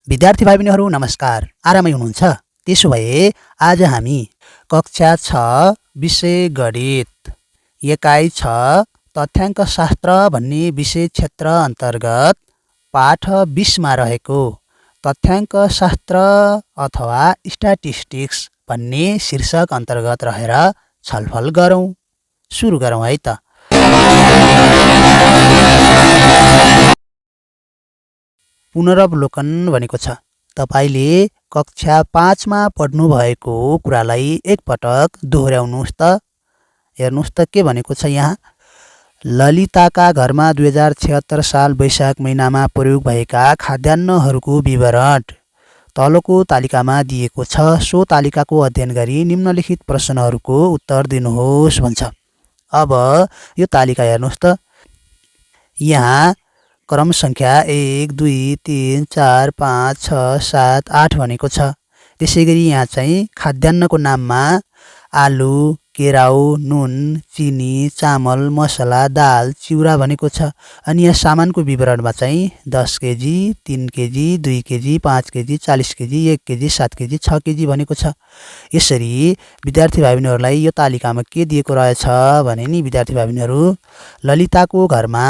विद्यार्थी भाइ बहिनीहरू नमस्कार। आरामै हुनुहुन्छ? त्यसो भए आज हामी कक्षा 6 विषय गणित एकाइ 6 तथ्याङ्क शास्त्र भन्ने विषय क्षेत्र अन्तर्गत पाठ 20 मा रहेको तथ्याङ्क शास्त्र अथवा स्ट्याटिस्टिक्स भन्ने शीर्षक अन्तर्गत रहेर छलफल गरौँ। सुरु गरौँ है त। पुनरावलोकन भनेको छ। तपाईले कक्षा 5 मा पढ्नु भएको कुरालाई एकपटक दोहोर्याउनुस् त। हेर्नुस् त के भनेको छ यहाँ। ललिताका घरमा 2076 साल वैशाख महिनामा प्रयोग भएका खाद्यान्नहरूको विवरण तलको तालिकामा दिएको छ। सो तालिकाको अध्ययन गरी निम्नलिखित प्रश्नहरूको उत्तर दिनुहोस् भन्छ। अब यो तालिका हेर्नुस् त। यहाँ क्रम संख्या 1 2 3 4 5 6 7 8 भनेको छ। त्यसैगरी यहाँ चाहिँ खाद्यान्नको नाममा आलु, केराउ, नुन, चिनी, चामल, मसला, दाल, चिउरा भनेको छ। अनि यहाँ सामानको विवरणमा चाहिँ 10 KG, 3 KG, 2 KG, 5 KG, 40 KG, 1 KG, 7 KG, 6 KG भनेको छ। यसरी विद्यार्थी भाइ बहिनीहरूलाई यो तालिकामा के दिएको रहेछ भने नि विद्यार्थी भाइ बहिनीहरू ललिताको घरमा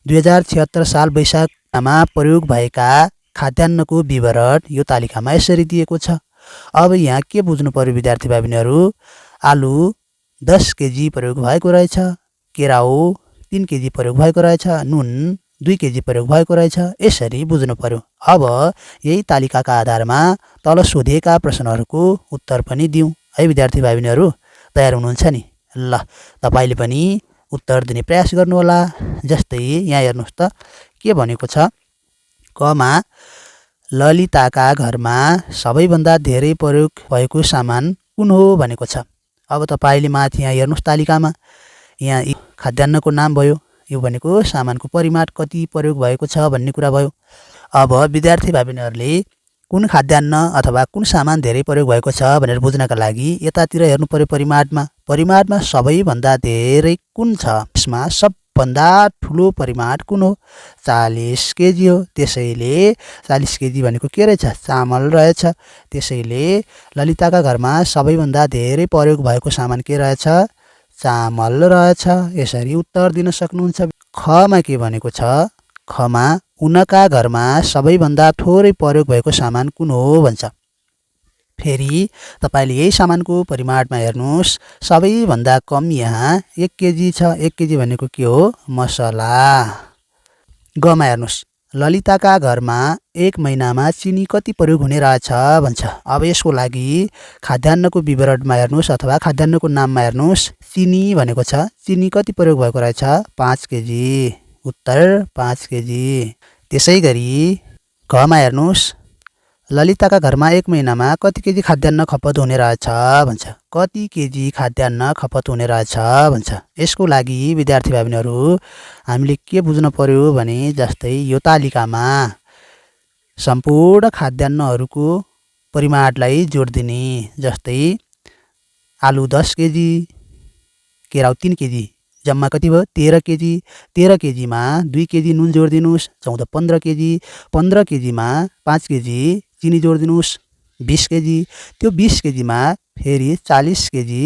2076 साल वैशाखमा प्रयोग भएका खाद्यान्नको विवरण यो तालिकामा यसरी दिएको छ। अब यहाँ के बुझ्नु पर्यो विद्यार्थी भाइ बहिनीहरू, आलु 10 केजी प्रयोग भएको रहेछ, केराउ 3 केजी प्रयोग भएको रहेछ, नुन 2 केजी प्रयोग भएको रहेछ। यसरी बुझ्नु पर्यो। अब यही तालिकाका आधारमा तल सोधिएका प्रश्नहरूको उत्तर पनि दिउँ है विद्यार्थी भाइ बहिनीहरू। तयार हुनुहुन्छ नि? ल तपाईले पनि उत्तर दिने प्रयास गर्नुहोला। जस्तै यहाँ हेर्नुहोस् त के भनेको छ। कमा ललिताका घरमा सबैभन्दा धेरै प्रयोग भएको सामान कुन हो भनेको छ। अब तपाईले माथि यहाँ हेर्नुहोस् तालिकामा यहाँ खाद्यान्नको नाम भयो। यो भनेको सामानको परिमाण कति प्रयोग भएको छ भन्ने कुरा भयो। अब विद्यार्थी भाइ बहिनीहरूले कुन खाद्यान्न अथवा कुन सामान धेरै प्रयोग भएको छ भनेर बुझ्नका लागि यतातिर हेर्नु पर्यो परिमाणमा। परिमाणमा सबैभन्दा धेरै कुन छ? यसमा सबभन्दा ठुलो परिमाण कुन हो? 40 केजी हो। त्यसैले 40 केजी भनेको के रहेछ? चामल रहेछ। त्यसैले ललिताका घरमा सबैभन्दा धेरै प्रयोग भएको सामान के रहेछ? चामल रहेछ। यसरी उत्तर दिन सक्नुहुन्छ। खमा के भनेको छ? खमा उनका घरमा सबैभन्दा थोरै प्रयोग भएको सामान कुन हो भन्छ। फेरि तपाईले यही सामानको परिमाणमा हेर्नुहोस्। सबैभन्दा कम यहाँ 1 केजी छ। 1 केजी भनेको के हो? मसला। गमा हेर्नुहोस्। ललिताका घरमा 1 महिनामा चिनी कति प्रयोग हुने रहेछ भन्छ। अब यसको लागि खाद्यान्नको विवरणमा हेर्नुहोस् अथवा खाद्यान्नको नाममा हेर्नुहोस्। चिनी भनेको छ। चिनी कति प्रयोग भएको रहेछ? 5 केजी। उत्तर 5 केजी। त्यसै गरी घमा हेर्नुहोस्। ललिताका घरमा 1 महिनामा कति केजी खाद्यान्न खपत हुने रहेछ भन्छ। कति केजी खाद्यान्न खपत हुने रहेछ भन्छ। यसको लागि विद्यार्थी भाइ बहिनीहरू हामीले के बुझ्न पर्यो भने जस्तै यो तालिकामा सम्पूर्ण खाद्यान्नहरूको परिमाणलाई जोड दिने। जस्तै आलु 10 केजी, केराउ 3 केजी, जम्मा कति भयो? 13 केजी। 13 केजीमा 2 केजी नुन जोड दिनुहोस्, 14 15 केजी। 15 केजीमा 5 केजी चिनी जोड दिनुहोस्, 20 केजी। त्यो 20 केजीमा फेरि 40 केजी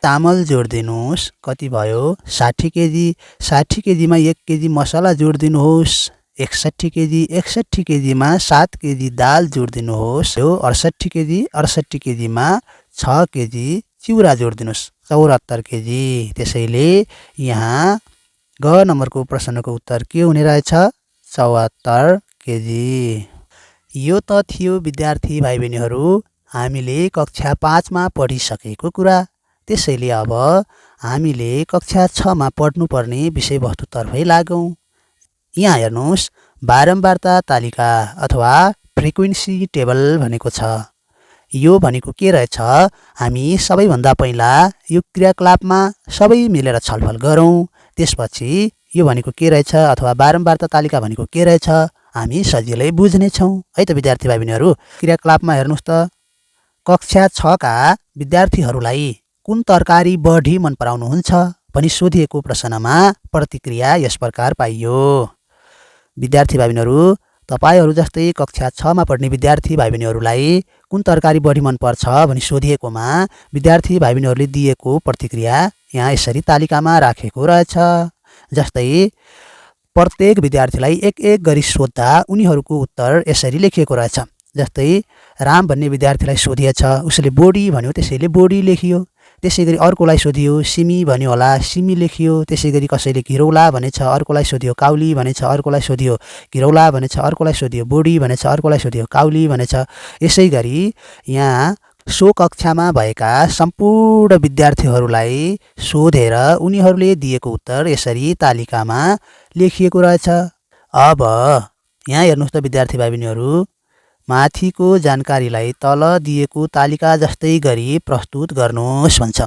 चामल जोड दिनुहोस्, कति भयो? 60 केजी। 60 केजीमा 1 केजी मसला जोड दिनुहोस्, 61 केजी। 61 केजीमा 7 केजी दाल जोड दिनुहोस्, यो 68 केजी। 68 केजीमा 6 केजी चिउरा जोड दिनुहोस्, 74 केजी। त्यसैले यहाँ ग नम्बरको प्रश्नको उत्तर के हुने रहेछ? 74 केजी। यो त थियो विद्यार्थी भाइ बहिनीहरू हामीले कक्षा 5 मा पढिसकेको कुरा। त्यसैले अब हामीले कक्षा 6 मा पढ्नुपर्ने विषयवस्तुतर्फै लागौँ। यहाँ हेर्नुहोस् बारम्बारता तालिका अथवा फ्रिक्वेन्सी टेबल भनेको छ। यो भनेको के रहेछ? हामी सबैभन्दा पहिला यो क्रियाकलापमा सबै मिलेर छलफल गरौँ। त्यसपछि यो भनेको के रहेछ अथवा बारम्बारता तालिका भनेको के रहेछ हामी सजिलै बुझ्नेछौँ है त विद्यार्थी भाइ बहिनीहरू। क्रियाकलापमा हेर्नुहोस् त। कक्षा 6 का विद्यार्थीहरूलाई कुन तरकारी बढी मन पराउनुहुन्छ भनी सोधिएको प्रश्नमा प्रतिक्रिया यस प्रकार पाइयो। विद्यार्थी भाइ बहिनीहरू तपाईहरू जस्तै कक्षा 6 मा पढ्ने विद्यार्थी भाइ बहिनीहरूलाई कुन तरकारी बढी मन पर्छ भनी सोधिएकोमा विद्यार्थी भाइ बहिनीहरूले दिएको प्रतिक्रिया यहाँ यसरी तालिकामा राखेको रहेछ। जस्तै प्रत्येक विद्यार्थीलाई एक एक गरी सोध्दा उनीहरूको उत्तर यसरी लेखिएको रहेछ। जस्तै राम भन्ने विद्यार्थीलाई सोधिएछ, उसले बोडी भन्यो त्यसैले बोडी लेखियो। त्यसै गरी अर्कोलाई सोधियो सिमी भन्यो होला, सिमी लेखियो। त्यसै गरी कसैले घिरौला भनेछ, अर्कोलाई सोधियो काउली भनेछ, अर्कोलाई सोधियो घिरौला भनेछ, अर्कोलाई सोधियो बोडी भनेछ, अर्कोलाई सोधियो काउली भनेछ। यसै गरी यहाँ सो कक्षामा भएका सम्पूर्ण विद्यार्थीहरूलाई सोधेर उनीहरूले दिएको उत्तर यसरी तालिकामा लेखिएको रहेछ। अब यहाँ हेर्नुहोस् त विद्यार्थी भाइ बहिनीहरू, माथिको जानकारीलाई तल दिएको तालिका जस्तै गरी प्रस्तुत गर्नुहोस् भन्छ।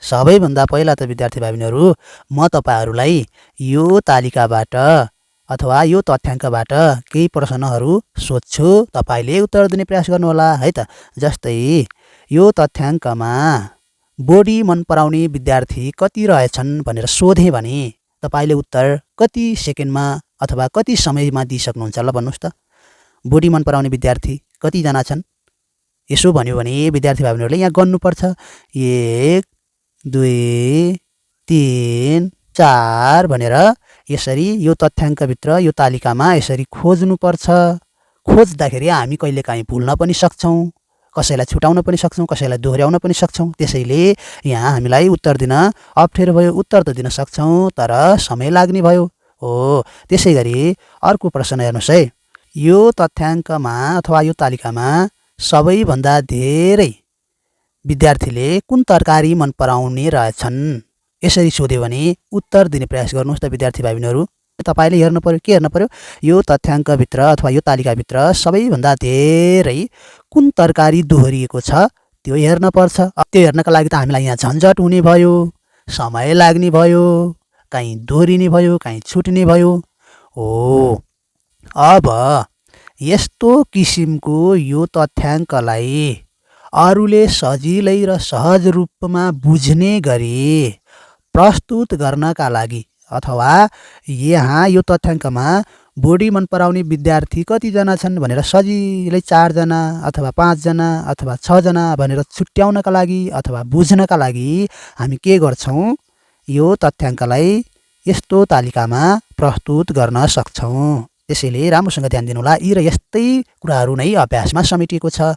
सबैभन्दा पहिला त विद्यार्थी भाइ बहिनीहरू म तपाईहरूलाई यो तालिकाबाट अथवा यो तथ्याङ्कबाट केही प्रश्नहरू सोध्छु, तपाईले उत्तर दिने प्रयास गर्नुहोला है त। जस्तै यो तथ्याङ्कमा बोडी मन पराउने विद्यार्थी कति रहेछन् भनेर सोधेँ भने तपाईले उत्तर कति सेकेन्डमा अथवा कति समयमा दिइसक्नुहुन्छ ल भन्नुहोस् त। बोडी मन पराउने विद्यार्थी कतिजना छन्? यसो भन्यो भने विद्यार्थी भाइ बहिनीहरूले यहाँ गर्नुपर्छ 1 2 3 4 भनेर यसरी यो तथ्याङ्कभित्र यो तालिकामा यसरी खोज्नुपर्छ। खोज्दाखेरि हामी कहिलेकाहीँ भुल्न पनि सक्छौँ, कसैलाई छुटाउन पनि सक्छौँ, कसैलाई दोहोऱ्याउन पनि सक्छौँ। त्यसैले यहाँ हामीलाई उत्तर दिन अप्ठ्यारो भयो। उत्तर त दिन सक्छौँ तर समय लाग्ने भयो हो। त्यसै गरी अर्को प्रश्न हेर्नुहोस् है। यो तथ्याङ्कमा अथवा यो तालिकामा सबैभन्दा धेरै विद्यार्थीले कुन तरकारी मन पराउने रहेछन् यसरी सोध्यो भने उत्तर दिने प्रयास गर्नुहोस् त विद्यार्थी भाइ बहिनीहरू। तपाईले हेर्नु पर्यो, के हेर्नु पर्यो, यो तथ्याङ्कभित्र अथवा यो तालिकाभित्र सबैभन्दा धेरै कुन तरकारी दोहोरिएको छ त्यो हेर्न पर्छ। त्यो हेर्नका लागि त हामीलाई यहाँ झन्झट हुने भयो, समय लाग्ने भयो, कहीँ दोहोरिने भयो, कहीँ छुट्ने भयो हो। अब यस्तो किसिमको यो तथ्याङ्कलाई अरूले सजिलै र सहज रूपमा बुझ्ने गरी प्रस्तुत गर्नका लागि अथवा यहाँ यो तथ्याङ्कमा बोडी मन पराउने विद्यार्थी कतिजना छन् भनेर सजिलै 4 जना अथवा 5 जना अथवा 6 जना भनेर छुट्याउनका लागि अथवा बुझ्नका लागि हामी के गर्छौँ, यो तथ्याङ्कलाई यस्तो तालिकामा प्रस्तुत गर्न सक्छौँ। त्यसैले राम्रोसँग ध्यान दिनुहोला, यी र यस्तै कुराहरू नै अभ्यासमा समेटिएको छ।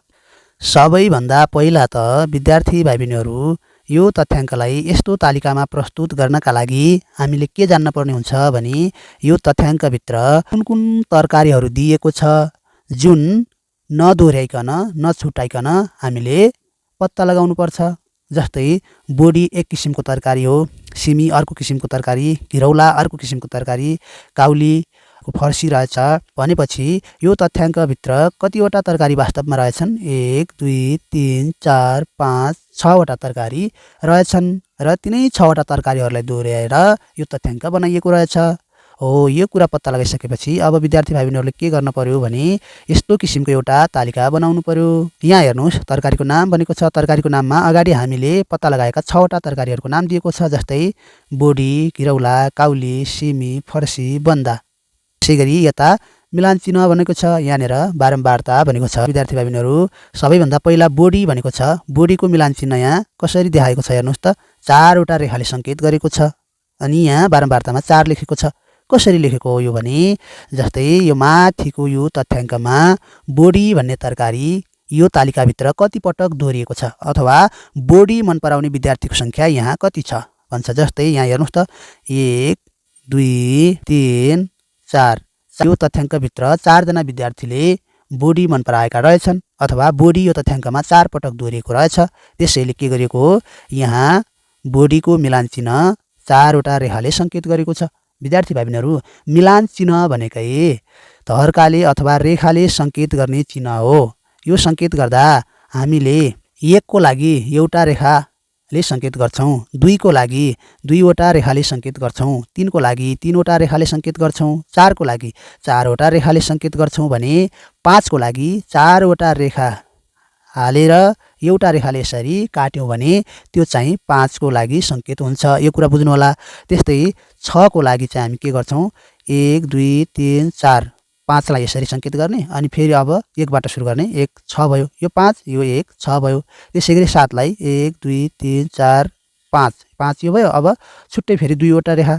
सबैभन्दा पहिला त विद्यार्थी भाइ बहिनीहरू यो तथ्याङ्कलाई यस्तो तालिकामा प्रस्तुत गर्नका लागि हामीले के जान्न पर्ने हुन्छ भने यो तथ्याङ्कभित्र कुन कुन तरकारीहरू दिएको छ जुन नदोहोऱ्याइकन नछुटाइकन हामीले पत्ता लगाउनु पर्छ। जस्तै बोडी एक किसिमको तरकारी हो, सिमी अर्को किसिमको तरकारी, घिरौला अर्को किसिमको तरकारी, काउली फर्सी रहेछ भनेपछि यो तथ्याङ्कभित्र कतिवटा तरकारी वास्तवमा रहेछन्? 1 2 3 4 5 6वटा तरकारी रहेछन् र तिनै 6वटा तरकारीहरूलाई दोहोऱ्याएर यो तथ्याङ्क बनाइएको रहेछ हो। यो कुरा पत्ता लगाइसकेपछि अब विद्यार्थी भाइ बहिनीहरूले के गर्न पर्यो भने यस्तो किसिमको एउटा तालिका बनाउनु पर्यो। यहाँ हेर्नुहोस् तरकारीको नाम भनेको छ। तरकारीको नाममा अगाडि हामीले पत्ता लगाएका 6वटा तरकारीहरूको नाम दिएको छ। जस्तै बोडी, घिरौला, काउली, सिमी, फर्सी, बन्दा। त्यसै गरी यता मिलान चिन्ह भनेको छ, यहाँनिर बारम्बारता भनेको छ। विद्यार्थी भाइ बहिनीहरू सबैभन्दा पहिला बोडी भनेको छ। बोडीको मिलान चिन्ह यहाँ कसरी देखाएको छ हेर्नुहोस् त, 4वटा रेखाले सङ्केत गरेको छ अनि यहाँ बारम्बारतामा 4 लेखेको छ। कसरी लेखेको हो यो भने जस्तै यो माथिको यो तथ्याङ्कमा बोडी भन्ने तरकारी यो तालिकाभित्र कति पटक दोहोरिएको छ अथवा बोडी मन पराउने विद्यार्थीको सङ्ख्या यहाँ कति छ भन्छ। जस्तै यहाँ हेर्नुहोस् त 1 2 3 4 यो तथ्याङ्कभित्र 4 जना विद्यार्थीले बोडी मन पराएका रहेछन् अथवा बोडी यो तथ्याङ्कमा 4 पटक दोहोरिएको रहेछ। त्यसैले के गरिएको हो, यहाँ बोडीको मिलान चिन्ह 4वटा रेखाले सङ्केत गरेको छ। विद्यार्थी भाइ बहिनीहरू मिलान चिन्ह भनेकै धर्काले अथवा रेखाले सङ्केत गर्ने चिन्ह हो। यो सङ्केत गर्दा हामीले 1 को लागि एउटा रेखाले सङ्केत गर्छौँ, 2 को लागि 2वटा रेखाले सङ्केत गर्छौँ, 3 को लागि 3वटा रेखाले सङ्केत गर्छौँ, 4 को लागि 4वटा रेखाले सङ्केत गर्छौँ भने 5 को लागि 4वटा रेखा हालेर एउटा रेखाले यसरी काट्यौँ भने त्यो चाहिँ 5 को लागि सङ्केत हुन्छ। यो कुरा बुझ्नु होला। त्यस्तै 6 को लागि चाहिँ हामी के गर्छौँ 1 2 3 4 5 लाई यसरी सङ्केत गर्ने अनि फेरि अब 1 बाट सुरु गर्ने 1 6 भयो यो 5 यो 1 6 भयो त्यसैगरी 7 लाई 1 2 3 4 5 5 यो भयो अब छुट्टै फेरि दुईवटा रेखा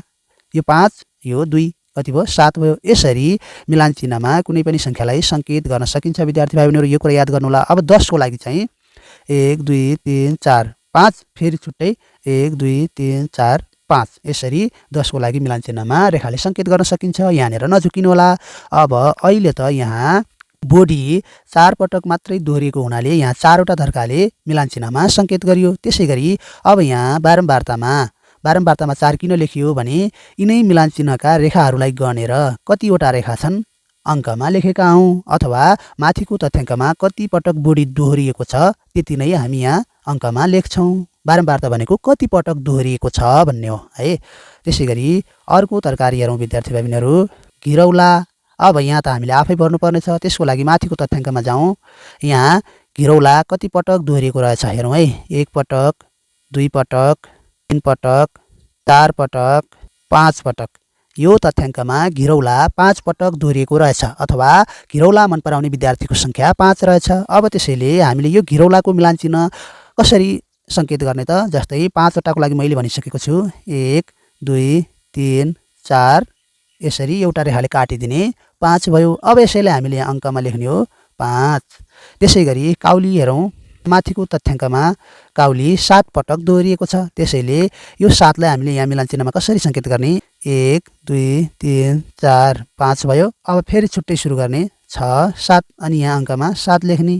यो 5 यो 2 कति भयो 7 भयो यसरी मिलान चिन्हमा कुनै पनि संख्यालाई सङ्केत गर्न सकिन्छ विद्यार्थी भाइ बहिनीहरु यो कुरा याद गर्नु होला अब 10 को लागि चाहिँ 1 2 3 4 5 फेरि छुट्टै 1 2 3 4 5 यसरी 10 को लागि मिलान चिन्हमा रेखाले सङ्केत गर्न सकिन्छ यहाँनेर नझुकिनु होला अब अहिले त यहाँ बोडी 4 पटक मात्रै दोहोरिएको हुनाले यहाँ 4 वटा धर्काले मिलान चिन्हमा सङ्केत गरियो त्यसैगरी अब यहाँ बारम्बारतामा 4 किन लेखियो भने यिनै मिलान चिन्हका रेखाहरूलाई गनेर कतिवटा रेखा छन् अङ्कमा लेखेका हौं अथवा माथिको तथ्याङ्कमा कति पटक बोडी दोहोरिएको छ त्यति नै हामी यहाँ अङ्कमा लेख्छौं बारम्बारता भनेको कति पटक दोहोरिएको छ भन्ने हो है त्यसैगरी अर्को तरकारी हेरौं विद्यार्थी भाइ बहिनीहरु घिरौला अब यहाँ त हामीले आफै भर्नु पर्ने छ त्यसको लागि माथिको तथ्याङ्कमा जाउँ यहाँ घिरौला कति पटक दोहोरिएको रहेछ हेरौं है 1 पटक 2 पटक 3 पटक 4 पटक 5 पटक यो तथ्याङ्कमा घिरौला 5 पटक दोहोरिएको रहेछ अथवा घिरौला मन पराउने विद्यार्थीको संख्या 5 रहेछ अब त्यसैले हामीले यो घिरौलाको मिलान चिन्ह कसरी सङ्केत गर्ने त जस्तै 5 वटाको लागि मैले भनिसकेको छु 1 2 3 4 यसरी एउटा रेखाले काटिदिने 5 भयो अब यसैले हामीले अङ्कमा लेख्ने हो 5 त्यसैगरी काउली हेरौं माथिको तथ्याङ्कमा काउली 7 पटक दोहोरिएको छ त्यसैले यो 7 लाई हामीले यहाँ मिलान चिन्हमा कसरी सङ्केत गर्ने 1 2 3 4 5 भयो अब फेरि छुट्टै सुरु गर्ने 6 7 अनि यहाँ अङ्कमा 7 लेख्ने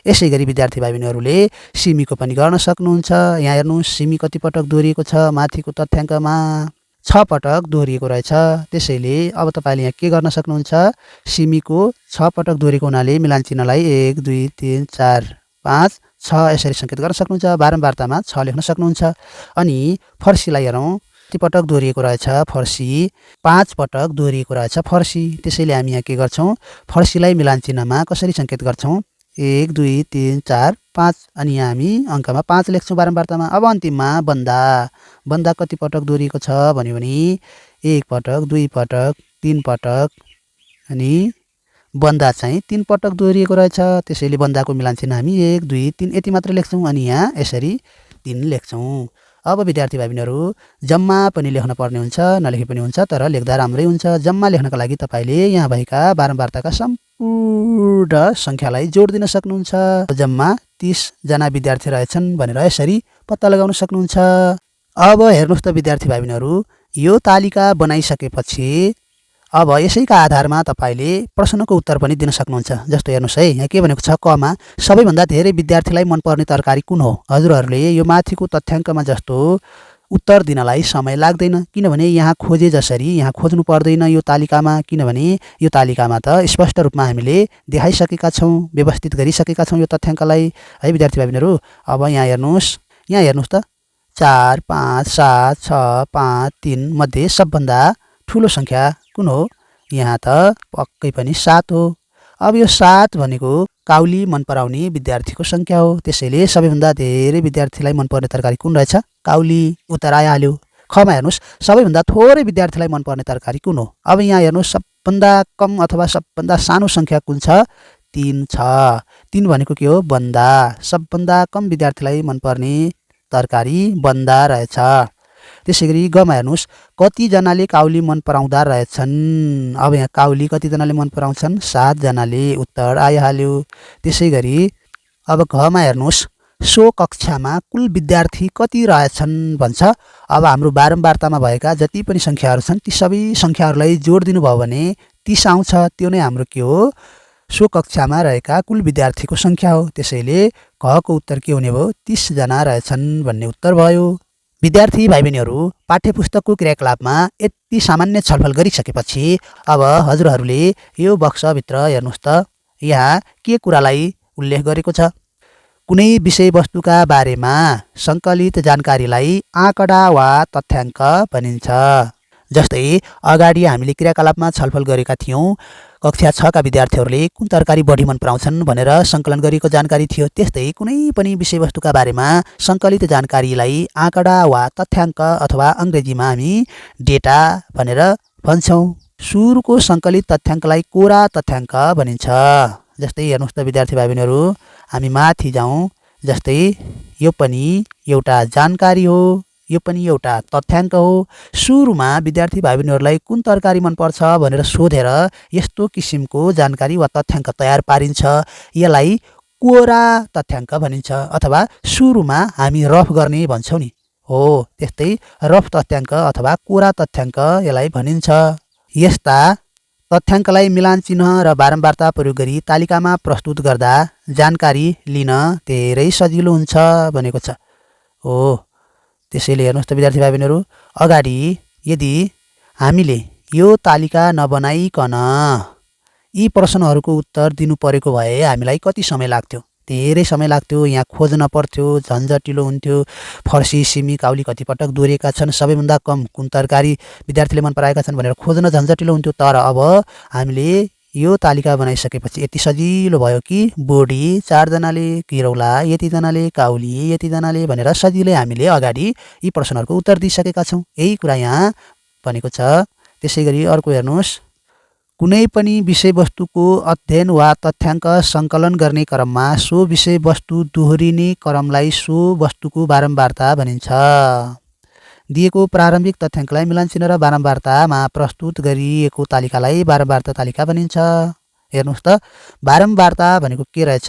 यसैगरी विद्यार्थी भाइ बहिनीहरुले सिमीको पनि गर्न सक्नुहुन्छ यहाँ हेर्नु सिमी कति पटक दोहोरिएको छ माथिको तथ्याङ्कमा 6 पटक दोहोरिएको रहेछ त्यसैले अब तपाईले यहाँ के गर्न सक्नुहुन्छ सिमीको 6 पटक दोहोरिएको हुनाले मिलान चिन्हलाई 1 2 3 4 5 6 यसरी सङ्केत गर्न सक्नुहुन्छ बारम्बारतामा 6 लेख्न सक्नुहुन्छ अनि फर्सीलाई हेरौं कति पटक दोहोरिएको रहेछ फर्सी 5 पटक दोहोरिएको रहेछ फर्सी त्यसैले हामी यहाँ के गर्छौं फर्सीलाई मिलान चिन्हमा कसरी सङ्केत गर्छौं 1 2 3 4 5 अनि यहाँ हामी अङ्कमा 5 लेख्छौं बारम्बारतामा अब अन्तिममा बन्दा कति पटक दोहोरिएको छ भन्यो भने 1 पटक 2 पटक 3 पटक अनि बन्दा चाहिँ 3 पटक दोहोरिएको रहेछ त्यसैले बन्दाको मिलान चिन्ह हामी 1 2 3 यति मात्र लेख्छौं अनि यहाँ यसरी 3 लेख्छौं अब विद्यार्थी भाइ बहिनीहरु जम्मा पनि लेख्न पर्ने हुन्छ नलेखे पनि हुन्छ तर लेख्दा राम्रै हुन्छ जम्मा लेख्नका लागि तपाईले यहाँ भएका बारम्बारताका सम्पूर्ण संख्यालाई जोड दिन सक्नुहुन्छ जम्मा 30 जना विद्यार्थी रहेछन् भनेर यसरी पत्ता लगाउन सक्नुहुन्छ अब हेर्नुस् त विद्यार्थी भाइ बहिनीहरु यो तालिका बनाइसकेपछि अब यसैका आधारमा तपाईले प्रश्नको उत्तर पनि दिन सक्नुहुन्छ जस्तो हेर्नुस् है यहाँ के भनेको छ कमा सबैभन्दा धेरै विद्यार्थीलाई मन पर्ने तरकारी कुन हो हजुरहरुले यो माथिको तथ्याङ्कमा जस्तो उत्तर दिनलाई समय लाग्दैन किनभने यहाँ खोजे जसरी यहाँ खोज्नु पर्दैन यो तालिकामा किनभने यो तालिकामा त स्पष्ट रूपमा हामीले देखाइसकेका छौं व्यवस्थित गरिसकेका छौं यो तथ्याङ्कलाई है विद्यार्थी भाइ बहिनीहरु अब यहाँ हेर्नुस् त 4 5 7 6 5 3 मध्ये सबभन्दा ठूलो संख्या कुन हो यहाँ त पक्कै पनि 7 हो अब यो 7 भनेको काउली मन पराउने विद्यार्थीको संख्या हो त्यसैले सबैभन्दा धेरै विद्यार्थीलाई मन पर्ने तरकारी कुन रहेछ काउली उत्तर आइहाल्यो खमा हेर्नुस् सबैभन्दा थोरै विद्यार्थीलाई मन पर्ने तरकारी कुन हो अब यहाँ हेर्नुस् सबभन्दा कम अथवा सबभन्दा सानो संख्या कुन छ 3 छ 3 भनेको के हो बन्दा सबभन्दा कम विद्यार्थीलाई मन पर्ने तरकारी बन्दा रहेछ त्यसैगरी गमा हेर्नुस् कति जनाले काउली मन पराउँदा रहेछन् अब यहाँ काउली कति जनाले मन पराउँछन् 7 जनाले उत्तर आइहाल्यो त्यसैगरी अब घमा हेर्नुस् सो कक्षामा कुल विद्यार्थी कति रहेछन् भन्छ अब हाम्रो बारम्बारतामा भएका जति पनि संख्याहरू छन् ती सबै संख्याहरूलाई जोड दिनु भयो भने 30 आउँछ त्यो नै हाम्रो के हो सो कक्षामा रहेका कुल विद्यार्थीको संख्या हो त्यसैले घको उत्तर के हुने भयो 30 जना रहेछन् भन्ने उत्तर भयो विद्यार्थी भाइ बहिनीहरु पाठ्यपुस्तकको क्रियाकलापमा यति सामान्य छलफल गरिसकेपछि अब हजुरहरुले यो बक्सभित्र हेर्नुस् त यहाँ के कुरालाई उल्लेख गरेको छ कुनै विषयवस्तुका बारेमा संकलित जानकारीलाई आँकडा वा तथ्याङ्क भनिन्छ जस्तै अगाडि हामीले क्रियाकलापमा छलफल गरेका थियौं कक्षा 6 का विद्यार्थीहरुले कुन तरकारी बढी मन पराउँछन् भनेर संकलन गरेको जानकारी थियो त्यस्तै कुनै पनि विषयवस्तुका बारेमा संकलित जानकारीलाई आँकडा वा तथ्याङ्क अथवा अंग्रेजीमा हामी डेटा भनेर भन्छौं सुरुको सङ्कलित तथ्याङ्कलाई कोरा तथ्याङ्क भनिन्छ। जस्तै हेर्नुहोस् त विद्यार्थी भाइ बहिनीहरू, हामी माथि जाउँ। जस्तै यो पनि एउटा जानकारी हो, यो पनि एउटा तथ्याङ्क हो। सुरुमा विद्यार्थी भाइ बहिनीहरूलाई कुन तरकारी मनपर्छ भनेर सोधेर यस्तो किसिमको जानकारी वा तथ्याङ्क तयार पारिन्छ। यसलाई कोरा तथ्याङ्क भनिन्छ, अथवा सुरुमा हामी रफ गर्ने भन्छौँ नि, हो त्यस्तै रफ तथ्याङ्क अथवा कोरा तथ्याङ्क यसलाई भनिन्छ। यस्ता तथ्याङ्कलाई मिलान चिह्न र बारम्बारता प्रयोग गरी तालिकामा प्रस्तुत गर्दा जानकारी लिन धेरै सजिलो हुन्छ भनेको छ। हो त्यसैले हेर्नुहोस् त विद्यार्थी भाइ बहिनीहरू, अगाडि यदि हामीले यो तालिका नबनाइकन यी प्रश्नहरूको उत्तर दिनु परेको भए हामीलाई कति समय लाग्थ्यो? धेरै समय लाग्थ्यो। यहाँ खोज्न पर्थ्यो, झन्झटिलो हुन्थ्यो। फर्सी, सिमी, काउली कतिपटक दोहोरिएका छन्, सबैभन्दा कम कुन तरकारी विद्यार्थीले मन पराएका छन् भनेर खोज्न झन्झटिलो हुन्थ्यो। तर अब हामीले यो तालिका बनाइसकेपछि यति सजिलो भयो कि बोडी 4 जनाले, किरौला यतिजनाले, काउली यतिजनाले भनेर सजिलै हामीले अगाडि यी प्रश्नहरूको उत्तर दिइसकेका छौँ। यही कुरा यहाँ भनेको छ। त्यसै गरी अर्को हेर्नुहोस्, कुनै पनि विषयवस्तुको अध्ययन वा तथ्याङ्क सङ्कलन गर्ने क्रममा सो विषयवस्तु दोहोरिने क्रमलाई सो वस्तुको बारम्बारता भनिन्छ। दिएको प्रारम्भिक तथ्याङ्कलाई मिलान चिह्न र बारम्बारतामा प्रस्तुत गरिएको तालिकालाई बारम्बारता तालिका भनिन्छ। हेर्नुहोस् त बारम्बारता भनेको के रहेछ?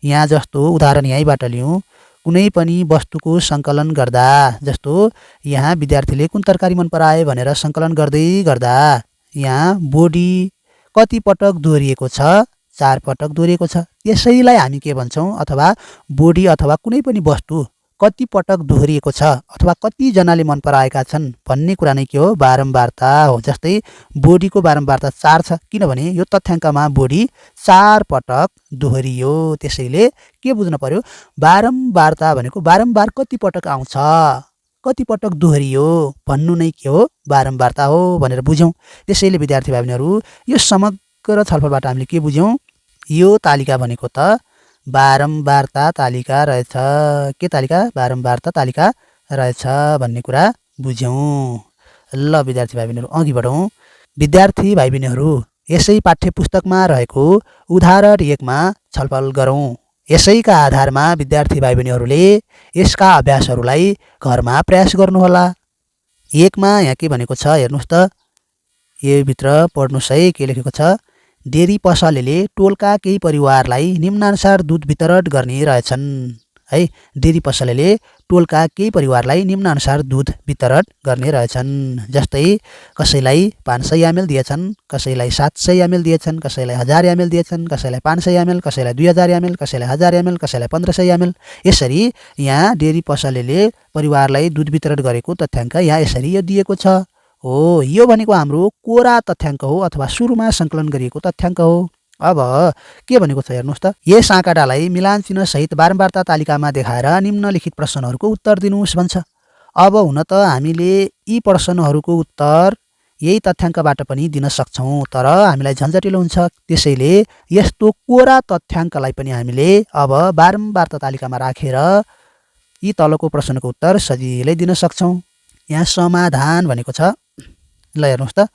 यहाँ जस्तो उदाहरण यहीँबाट लिउँ। कुनै पनि वस्तुको सङ्कलन गर्दा, जस्तो यहाँ विद्यार्थीले कुन तरकारी मन पराए भनेर सङ्कलन गर्दै गर्दा यहाँ बोडी कति पटक दोहोरिएको छ? 4 पटक दोहोरिएको छ। त्यसैलाई हामी के भन्छौँ? अथवा बोडी अथवा कुनै पनि वस्तु कति पटक दोहोरिएको छ अथवा कतिजनाले मन पराएका छन् भन्ने कुरा नै के हो? बारम्बारता हो। जस्तै बोडीको बारम्बारता 4 छ, किनभने यो तथ्याङ्कमा बोडी 4 पटक दोहोरियो। त्यसैले के बुझ्न पर्यो? बारम्बारता भनेको बारम्बार कति पटक आउँछ, कति पटक दोहोरियो भन्नु नै के हो? बारम्बारता हो भनेर बुझ्यौँ। त्यसैले विद्यार्थी भाइ बहिनीहरू, यो समग्र छलफलबाट हामीले के बुझ्यौँ? यो तालिका भनेको त बारम्बारता तालिका रहेछ। के तालिका? बारम्बारता तालिका रहेछ भन्ने कुरा बुझ्यौँ। ल विद्यार्थी भाइ बहिनीहरू अघि बढौँ। विद्यार्थी भाइ बहिनीहरू, यसै पाठ्यपुस्तकमा रहेको उदाहरण 1मा छलफल गरौँ। यसैका आधारमा विद्यार्थी भाइ बहिनीहरूले यसका अभ्यासहरूलाई घरमा प्रयास गर्नुहोला। 1मा यहाँ के भनेको छ हेर्नुहोस् त, यो भित्र पढ्नुहोस् है के लेखेको छ। डेरी पसलेले टोलका केही परिवारलाई निम्नानुसार दुध वितरण गर्ने रहेछन्। है, डेरी पसलेले टोलका केही परिवारलाई निम्नानुसार दुध वितरण गर्ने रहेछन्। जस्तै कसैलाई 500 ml दिएछन्, कसैलाई 700 ml दिएछन्, कसैलाई 1000 ml दिएछन्, कसैलाई 500 ml, कसैलाई 2000 ml, कसैलाई 1000 ml, कसैलाई 1500 ml। यसरी यहाँ डेरी पसलेले परिवारलाई दुध वितरण गरेको तथ्याङ्क यहाँ यसरी यो दिएको छ। हो, यो भनेको हाम्रो कोरा तथ्याङ्क हो अथवा सुरुमा सङ्कलन गरिएको तथ्याङ्क हो। अब के भनेको छ हेर्नुहोस् त, यस आँकडालाई मिलान चिह्न सहित बारम्बारता तालिकामा देखाएर निम्नलिखित प्रश्नहरूको उत्तर दिनुहोस् भन्छ। अब हुन त हामीले यी प्रश्नहरूको उत्तर यही तथ्याङ्कबाट पनि दिन सक्छौँ, तर हामीलाई झन्झटिलो हुन्छ। त्यसैले यस्तो कोरा तथ्याङ्कलाई पनि हामीले अब बारम्बारता तालिकामा राखेर यी तलको प्रश्नको उत्तर सजिलै दिन सक्छौँ। यहाँ समाधान भनेको छ। ल हेर्नुहोस् त,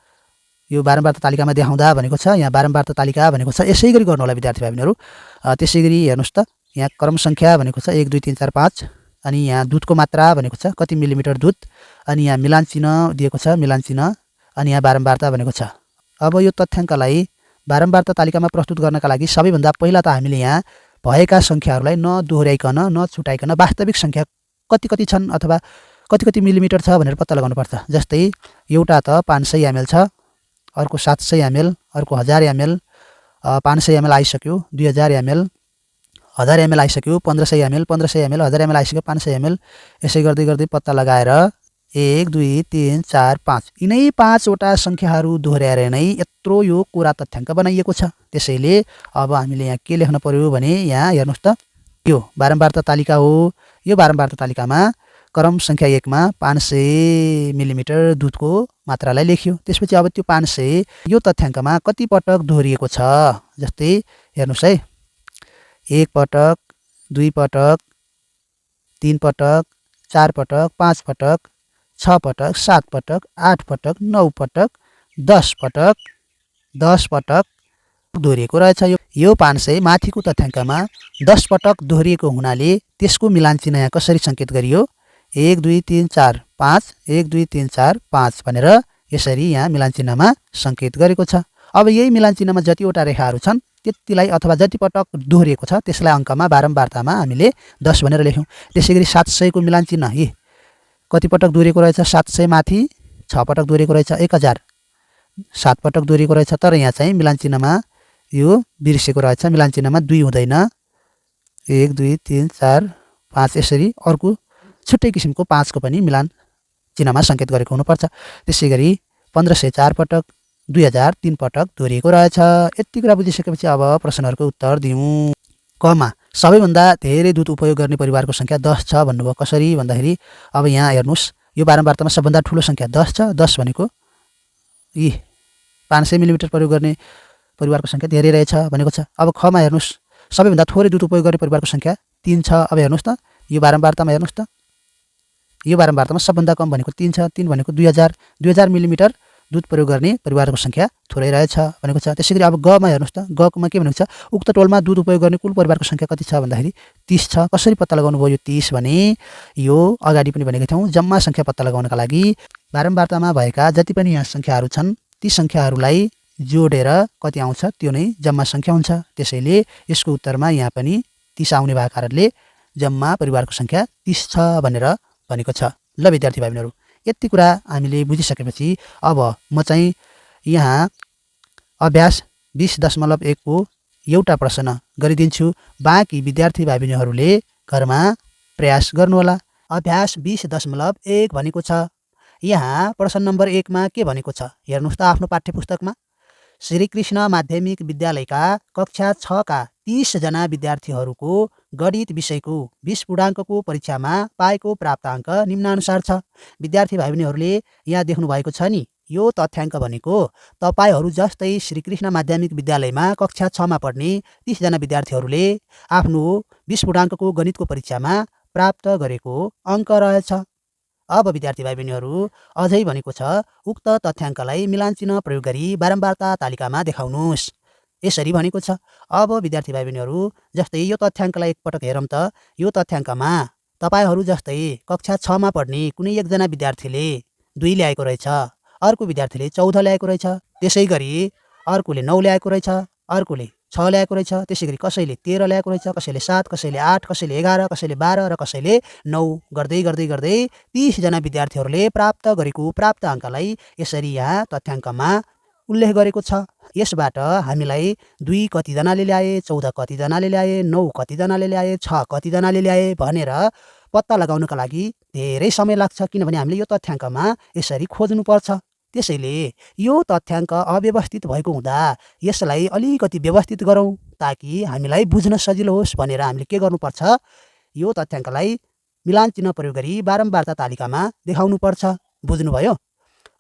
यो बारम्बारता तालिकामा देखाउँदा भनेको छ, यहाँ बारम्बारता तालिका भनेको छ। यसै गरी गर्नु होला विद्यार्थी भाइ बहिनीहरू। त्यसै गरी हेर्नुहोस् त, यहाँ क्रम सङ्ख्या भनेको छ 1 2 3 4 5, अनि यहाँ दुधको मात्रा भनेको छ कति मिलिमिटर दुध, अनि यहाँ मिलान चिह्न दिएको छ, मिलान चिह्न, अनि यहाँ बारम्बारता भनेको छ। अब यो तथ्याङ्कलाई बारम्बारता तालिकामा प्रस्तुत गर्नका लागि सबैभन्दा पहिला त हामीले यहाँ भएका सङ्ख्याहरूलाई नदोहोऱ्याइकन नछुटाइकन वास्तविक सङ्ख्या कति कति छन् अथवा कति कति मिलिमिटर छ भनेर पत्ता लगाउनुपर्छ। जस्तै एउटा त 500 ml छ, अर्को 700 ml, अर्को 1000 ml, 500 ml आइसक्यो, 2000 ml, 1000 ml आइसक्यो, 1500 ml, 1500 ml, 1000 ml आइसक्यो, 500 ml। यसै गर्दै गर्दै पत्ता लगाएर 1 2 3 4 5 यिनै 5वटा सङ्ख्याहरू दोहोऱ्याएर नै यत्रो यो कोरा तथ्याङ्क बनाइएको छ। त्यसैले अब हामीले यहाँ के लेख्न पर्यो भने यहाँ हेर्नुहोस् त, यो बारम्बारता तालिका हो। यो बारम्बारता तालिकामा क्रम सङ्ख्या 1मा 500 मिलिमिटर दुधको मात्रालाई लेख्यो। त्यसपछि अब त्यो 500 यो तथ्याङ्कमा कति पटक दोहोरिएको छ? जस्तै हेर्नुहोस् है, 1 पटक, 2 पटक, 3 पटक, 4 पटक, 5 पटक, 6 पटक, 7 पटक, 8 पटक, 9 पटक, 10 पटक दोहोरिएको रहेछ। यो 500 माथिको तथ्याङ्कमा 10 पटक दोहोरिएको हुनाले त्यसको मिलान चिन्ह यहाँ कसरी सङ्केत गरियो? 1 2 3 4 5 1 2 3 4 5 भनेर यसरी यहाँ मिलान चिन्हमा सङ्केत गरेको छ। अब यही मिलान चिन्हमा जतिवटा रेखाहरू छन् त्यतिलाई अथवा जति पटक दोहोरिएको छ त्यसलाई अङ्कमा बारम्बारतामा हामीले 10 भनेर लेख्यौँ। त्यसै गरी 700 को मिलान चिन्ह कति पटक दोहोरिएको रहेछ? 700 माथि 6 पटक दोहोरिएको रहेछ। 1000 7 पटक दोहोरिएको रहेछ। तर यहाँ चाहिँ मिलान चिन्हमा यो बिर्सेको रहेछ। मिलान चिन्हमा 2 हुँदैन। 1 2 3 4 5 यसरी अर्को छुट्टै किसिमको 5 को पनि मिलान चिन्हमा सङ्केत गरेको हुनुपर्छ। त्यसै गरी 1500 4 पटक 2000 3 पटक दोहोरिएको रहेछ। यति कुरा बुझिसकेपछि अब प्रश्नहरूको उत्तर दिउँ। कमा सबैभन्दा धेरै दुध उपयोग गर्ने परिवारको सङ्ख्या 10 छ भन्नुभयो। कसरी भन्दाखेरि अब यहाँ हेर्नुहोस् यो बारम्बारतामा सबभन्दा ठुलो सङ्ख्या 10 छ। 10 भनेको 500 मिलिमिटर प्रयोग गर्ने परिवारको सङ्ख्या धेरै रहेछ भनेको छ। अब खमा हेर्नुहोस् सबैभन्दा थोरै दुध उपयोग गर्ने परिवारको सङ्ख्या 3 छ। अब हेर्नुहोस् त यो बारम्बारतामा हेर्नुहोस् त यो बारम्बारतामा सबभन्दा कम भनेको 3 छ। 3 भनेको 2000 मिलिमिटर दुध प्रयोग गर्ने परिवारको सङ्ख्या थोरै रहेछ भनेको छ। त्यसै गरी अब गमा हेर्नुहोस् त गमा के भनेको छ? उक्त टोलमा दुध उपयोग गर्ने कुल परिवारको सङ्ख्या कति छ भन्दाखेरि 30 छ। कसरी पत्ता लगाउनु भयो यो 30 भने यो अगाडि पनि भनेको थियौँ जम्मा सङ्ख्या पत्ता लगाउनका लागि बारम्बारतामा भएका जति पनि यहाँ सङ्ख्याहरू छन् ती सङ्ख्याहरूलाई जोडेर कति आउँछ त्यो नै जम्मा सङ्ख्या हुन्छ। त्यसैले यसको उत्तरमा यहाँ पनि 30 आउने भएको कारणले जम्मा परिवारको सङ्ख्या 30 छ भनेर भनेको छ। ल विद्यार्थी भाइ बहिनीहरू यति कुरा हामीले बुझिसकेपछि अब म चाहिँ यहाँ अभ्यास 20.1 को एउटा प्रश्न गरिदिन्छु। बाँकी विद्यार्थी भाइ बहिनीहरूले घरमा प्रयास गर्नुहोला। अभ्यास 20.1 भनेको छ यहाँ प्रश्न नम्बर 1 मा के भनेको छ हेर्नुहोस् त आफ्नो पाठ्यपुस्तकमा। श्रीकृष्ण माध्यमिक विद्यालयका कक्षा 6 का 30 जना विद्यार्थीहरूको गणित विषयको 20 पूर्णाङ्कको परीक्षामा पाएको प्राप्ताङ्क निम्नानुसार छ। विद्यार्थी भाइ बहिनीहरूले यहाँ देख्नु भएको छ नि यो तथ्याङ्क भनेको तपाईहरू जस्तै श्रीकृष्ण माध्यमिक विद्यालयमा कक्षा 6 मा पढ्ने 30 जना विद्यार्थीहरूले आफ्नो 20 पूर्णाङ्कको गणितको परीक्षामा प्राप्त गरेको अङ्क रहेछ। अब विद्यार्थी भाइ बहिनीहरू अझै भनेको छ उक्त तथ्याङ्कलाई मिलान चिन्ह प्रयोग गरी बारम्बारता तालिकामा देखाउनुहोस्। यसरी भनेको छ। अब विद्यार्थी भाइ बहिनीहरू जस्तै यो तथ्याङ्कलाई एकपटक हेरौँ त। यो तथ्याङ्कमा तपाईहरू जस्तै कक्षा 6 मा पढ्ने कुनै एकजना विद्यार्थीले 2 ल्याएको रहेछ, अर्को विद्यार्थीले 14 ल्याएको रहेछ, त्यसै गरी अर्कोले 9 ल्याएको रहेछ, अर्कोले 6 ल्याएको रहेछ, त्यसै गरी कसैले 13 ल्याएको रहेछ, कसैले 7, कसैले 8, कसैले 11, कसैले 12 र कसैले 9 गर्दै गर्दै गर्दै 30 जना विद्यार्थीहरूले प्राप्त गरेको प्राप्त अङ्कलाई यसरी यहाँ तथ्याङ्कमा उल्लेख गरेको छ। यसबाट हामीलाई 2 कतिजनाले ल्याए, 14 कतिजनाले ल्याए, 9 कतिजनाले ल्याए, 6 कतिजनाले ल्याए भनेर पत्ता लगाउनका लागि धेरै समय लाग्छ। किनभने हामीले यो तथ्याङ्कमा यसरी खोज्नुपर्छ। त्यसैले यो तथ्याङ्क अव्यवस्थित भएको हुँदा यसलाई अलिकति व्यवस्थित गरौँ ताकि हामीलाई बुझ्न सजिलो होस् भनेर हामीले के गर्नुपर्छ यो तथ्याङ्कलाई मिलान चिन्ह प्रयोग गरी बारम्बारता तालिकामा देखाउनुपर्छ। बुझ्नुभयो?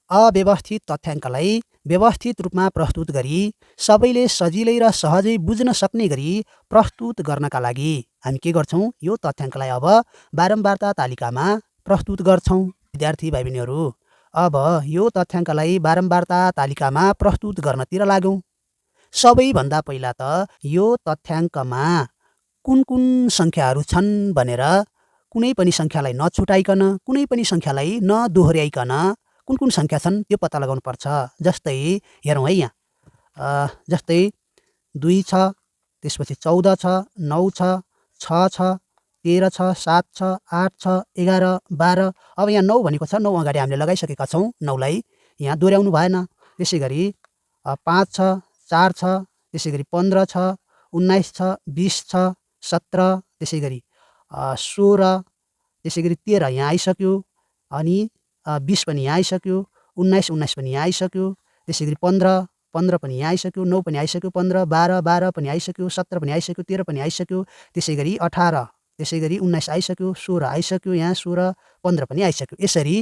अव्यवस्थित तथ्याङ्कलाई व्यवस्थित रूपमा प्रस्तुत गरी सबैले सजिलै र सहजै बुझ्न सक्ने गरी प्रस्तुत गर्नका लागि हामी के गर्छौँ यो तथ्याङ्कलाई अब बारम्बारता तालिकामा प्रस्तुत गर्छौँ। विद्यार्थी भाइ बहिनीहरू अब यो तथ्याङ्कलाई बारम्बारता तालिकामा प्रस्तुत गर्नतिर लागौँ। सबैभन्दा पहिला त यो तथ्याङ्कमा कुन कुन सङ्ख्याहरू छन् भनेर कुनै पनि सङ्ख्यालाई नछुटाइकन कुनै पनि सङ्ख्यालाई नदोहोऱ्याइकन कुन कुन सङ्ख्या छन् त्यो पत्ता लगाउनुपर्छ। जस्तै हेरौँ है यहाँ जस्तै 2 छ, त्यसपछि 14 छ, 9 छ, 6 छ, 13 छ, 7 छ, 8 छ, 11, 12। अब यहाँ 9 भनेको छ, 9 अगाडि हामीले लगाइसकेका छौँ, 9लाई यहाँ दोहोऱ्याउनु भएन। त्यसै गरी 5 छ, 4 छ, त्यसै गरी 15 छ, 19 छ, 20 छ, 17, त्यसै गरी 16, त्यसै गरी 13 यहाँ आइसक्यो, अनि 20 पनि यहाँ आइसक्यो, 19 पनि यहाँ आइसक्यो, त्यसै गरी 15 पनि यहाँ आइसक्यो, 9 पनि आइसक्यो, 15, 12 पनि आइसक्यो, 17 पनि आइसक्यो, 13 पनि आइसक्यो, त्यसै गरी 18, त्यसै गरी 19 आइसक्यो, 16 आइसक्यो, यहाँ 16, 15 पनि आइसक्यो। यसरी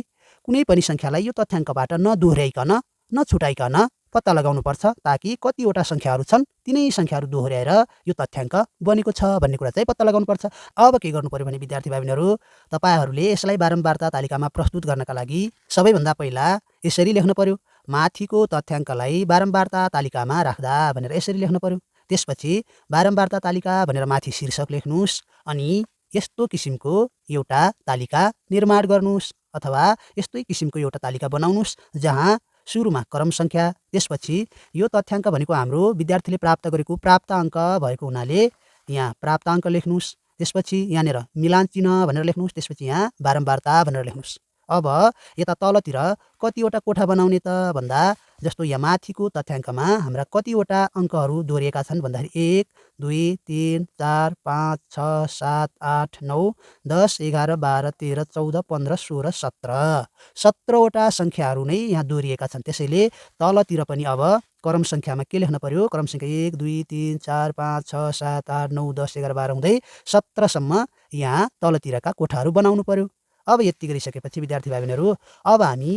कुनै पनि सङ्ख्यालाई यो तथ्याङ्कबाट नदोहोऱ्याइकन नछुटाइकन पत्ता लगाउनुपर्छ ताकि कतिवटा सङ्ख्याहरू छन् तिनै सङ्ख्याहरू दोहोऱ्याएर यो तथ्याङ्क बनेको छ भन्ने कुरा चाहिँ पत्ता लगाउनुपर्छ। अब के गर्नु पर्यो भने विद्यार्थी भाइ बहिनीहरू तपाईँहरूले यसलाई बारम्बारता तालिकामा प्रस्तुत गर्नका लागि सबैभन्दा पहिला यसरी लेख्नु पर्यो। माथिको तथ्याङ्कलाई बारम्बारता तालिकामा राख्दा भनेर यसरी लेख्न पर्यो। त्यसपछि बारम्बारता तालिका भनेर माथि शीर्षक लेख्नुहोस् अनि यस्तो किसिमको एउटा तालिका निर्माण गर्नुहोस् अथवा यस्तै किसिमको एउटा तालिका बनाउनुहोस् जहाँ सुरुमा क्रम सङ्ख्या, त्यसपछि यो तथ्याङ्क भनेको हाम्रो विद्यार्थीले प्राप्त गरेको प्राप्त अङ्क भएको हुनाले यहाँ प्राप्त अङ्क लेख्नुहोस्। त्यसपछि यहाँनिर मिलान चिन्ह भनेर लेख्नुहोस्। त्यसपछि यहाँ बारम्बारता भनेर लेख्नुहोस्। अब यता तलतिर कतिवटा कोठा बनाउने त भन्दा जस्तो यहाँ माथिको तथ्याङ्कमा हाम्रा कतिवटा अङ्कहरू दोहोरिएका छन् भन्दाखेरि 1, 2, 3, 4, 5, 6, 7, 8, 9, 10, 11, 12, 13, 14, 15, 16, 17 17वटा सङ्ख्याहरू नै यहाँ दोहोरिएका छन्। त्यसैले तलतिर पनि अब क्रम सङ्ख्यामा के लेख्न पर्यो? क्रम सङ्ख्या 1, 2, 3, 4, 5, 6, 7, 8, 9, 10, 11, 12 हुँदै 17सम्म यहाँ तलतिरका कोठाहरू बनाउनु पर्यो। अब यति गरिसकेपछि विद्यार्थी भाइ बहिनीहरू अब हामी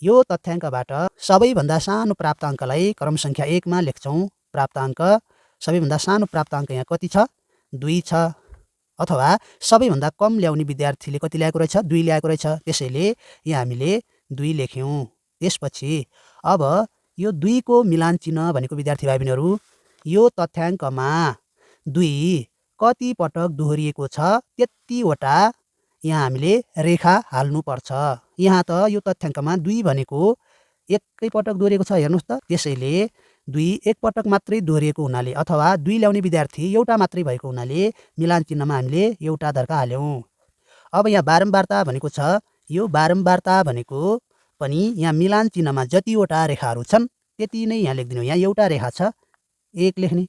यो तथ्याङ्कबाट सबैभन्दा सानो प्राप्त अङ्कलाई क्रम सङ्ख्या 1 मा लेख्छौँ। प्राप्त अङ्क सबैभन्दा सानो प्राप्त अङ्क यहाँ कति छ? 2 छ। अथवा सबैभन्दा कम ल्याउने विद्यार्थीले कति ल्याएको रहेछ? 2 ल्याएको रहेछ। त्यसैले यहाँ हामीले 2 लेख्यौँ। त्यसपछि अब यो 2 को मिलान चिन्ह भनेको विद्यार्थी भाइ बहिनीहरू यो तथ्याङ्कमा 2 कति पटक दोहोरिएको छ त्यतिवटा यहाँ हामीले रेखा हाल्नुपर्छ। यहाँ त यो तथ्याङ्कमा 2 भनेको एकै पटक दोहोरिएको छ, हेर्नुहोस् त। त्यसैले 2 एक पटक मात्रै दोहोरिएको हुनाले अथवा 2 ल्याउने विद्यार्थी एउटा मात्रै भएको हुनाले मिलान चिन्हमा हामीले एउटा धर्का हाल्यौँ। अब यहाँ बारम्बारता भनेको छ। यो बारम्बारता भनेको पनि यहाँ मिलान चिन्हमा जतिवटा रेखाहरू छन् त्यति नै यहाँ लेखिदिनु। यहाँ एउटा रेखा छ, 1 लेख्ने,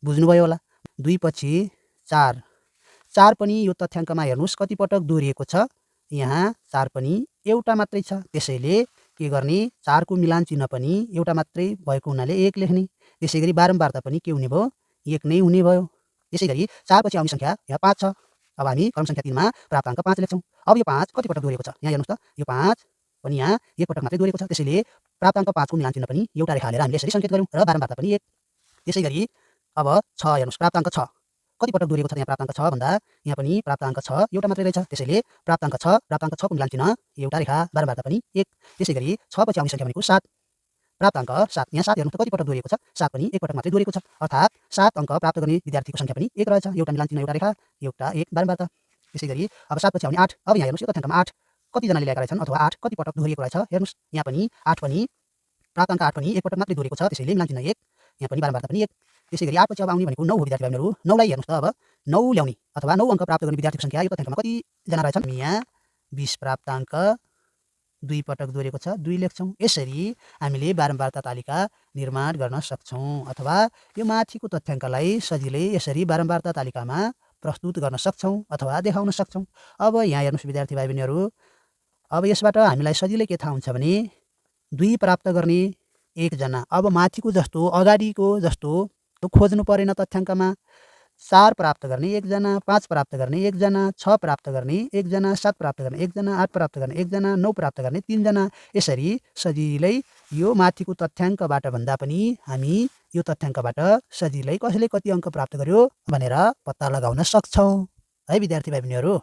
बुझ्नुभयो होला। 2 पछि 4 4 पनि यो तथ्याङ्कमा हेर्नुहोस् कति पटक दोहोरिएको छ? यहाँ 4 पनि एउटा मात्रै छ। त्यसैले के गर्ने? 4 को मिलान चिन्ह पनि एउटा मात्रै भएको हुनाले 1 लेख्ने। त्यसै गरी बारम्बारता पनि के हुने भयो? 1 नै हुने भयो। त्यसै गरी 4 पछि आउने सङ्ख्या यहाँ 5 छ। अब हामी क्रम सङ्ख्या 3 मा प्राप्त अङ्क 5 लेख्छौँ। अब यो 5 कति पटक दोहोरिएको छ? यहाँ हेर्नुहोस् त। यो 5 पनि यहाँ एक पटक मात्रै दोहोरिएको छ। त्यसैले प्राप्त अङ्क 5 को मिलान चिन्ह पनि एउटा रेखा हालेर हामीले यसरी सङ्केत गऱ्यौँ र बारम्बारता पनि 1। त्यसै गरी अब 6 हेर्नुहोस्, प्राप्त अङ्क 6 कति पटक दोहोरिएको छ? यहाँ प्राप्त अङ्क 6 भन्दा यहाँ पनि प्राप्त अङ्क 6 एउटा मात्रै रहेछ। त्यसैले प्राप्त अङ्क 6 को मिलान चिन्ह एउटा रेखा, बारम्बारता पनि 1। त्यसै गरी 6 पछि आउने सङ्ख्या भनेको 7, प्राप्त अङ्क 7। यहाँ 7 हेर्नुहोस् त कति पटक दोहोरिएको छ? 7 पनि एक पटक मात्रै दोहोरिएको छ। अर्थात् 7 अङ्क प्राप्त गर्ने विद्यार्थीको सङ्ख्या पनि 1 रहेछ। एउटा मिलान चिन्ह एउटा रेखा, एउटा 1 बारम्बारता। त्यसै गरी अब 7 पछि आउने 8। अब यहाँ हेर्नुहोस् यो तथ्याङ्कमा 8 कतिजनाले ल्याएका रहेछन् अथवा 8 कति पटक दोहोरिएको रहेछ हेर्नुहोस्। यहाँ पनि 8 पनि प्राप्त अङ्क 8 पनि एक पटक मात्रै दोहोरिएको छ। त्यसैले मिलान चिन्ह 1, यहाँ पनि बारम्बारता पनि 1। त्यसै गरी 8 पछि अब आउने भनेको 9 हो विद्यार्थी भाइहरू। 9 लाई हेर्नुहोस् त। अब 9 ल्याउने अथवा 9 अङ्क प्राप्त गर्ने विद्यार्थीको सङ्ख्या यो तथ्याङ्कमा कतिजना रहेछन्? यहाँ 20 प्राप्त अङ्क 2 पटक दोहोरिएको छ, 2 लेख्छौँ। यसरी हामीले बारम्बारता तालिका निर्माण गर्न सक्छौँ अथवा यो माथिको तथ्याङ्कलाई सजिलै यसरी बारम्बारता तालिकामा प्रस्तुत गर्न सक्छौँ अथवा देखाउन सक्छौँ। अब यहाँ हेर्नुहोस् विद्यार्थी भाइ बहिनीहरू, अब यसबाट हामीलाई सजिलै के थाहा हुन्छ भने 2 प्राप्त गर्ने एकजना, अब माथिको जस्तो अगाडिको जस्तो खोज्नु परेन तथ्याङ्कमा। 4 प्राप्त गर्ने एकजना, 5 प्राप्त गर्ने एकजना, 6 प्राप्त गर्ने एकजना, 7 प्राप्त गर्ने एकजना, 8 प्राप्त गर्ने एकजना, 9 प्राप्त गर्ने 3 जना। यसरी सजिलै यो माथिको तथ्याङ्कबाट भन्दा पनि हामी यो तथ्याङ्कबाट सजिलै कसैले कति अङ्क प्राप्त गर्यो भनेर पत्ता लगाउन सक्छौँ है विद्यार्थी भाइ बहिनीहरू।